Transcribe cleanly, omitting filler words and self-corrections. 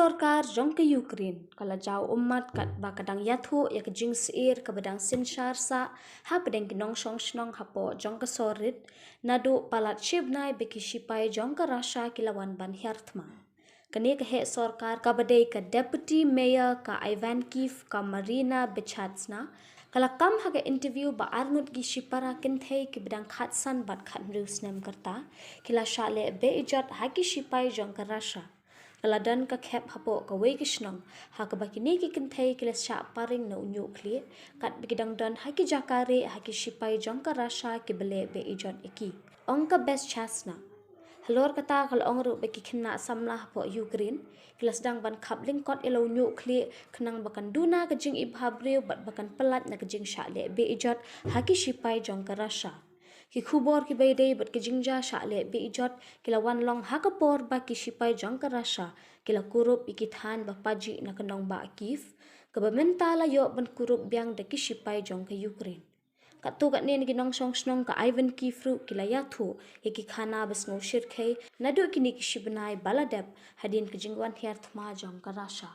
sorkar jong ke Ukraine kala jau umat kat ba kadang yathu ya ke jing seir ke bedang sinshar sa ha pedeng kinong shong shnong hapo jong ke sorit nadu palat shibnai beki shipai jong ke rasha kilawan ban hyarthma kani ke he sorkar ka badai ke deputy mayor ka Ivan Kiev ka Marina Bechatsna kala kam ha ke interview ba arnut gi shipara kinthei ke bedang khatsan bat khat news nem karta kila shale be ijat ha ki shipai jong ke rasha Kaladan ka khep hapo ka wei kishnong ha ka bakini ki kinthei kila sha paring na unyu kli kat bigidang don ha ki jakare ha ki shipai jong ka rasha ki bele be ijon iki ong ka best chasna halor kata kal ong ru be ki khinna samla hapo Ukraine kila sedang ban khapling kot elo unyu kli khnang bakan duna ka jing ibhabriu bat bakan pelat na ka jing sha le be ijot ha ki shipai jong ka rasha ki khubor ki beidei bat ki jingja shale be ijot kila wan long hakapor ba ki shipai jong ka rasha kila kurup iki than ba paji na kanong ba kif ka ba mentala yo ban kurup byang de ki shipai jong ka Ukraine katu kat ne ki nong song snong ka Ivan Kifru kila yathu iki khana bas ngo shirkhei nadu kini ki shibnai baladep hadin ki jingwan hiar thma jong ka rasha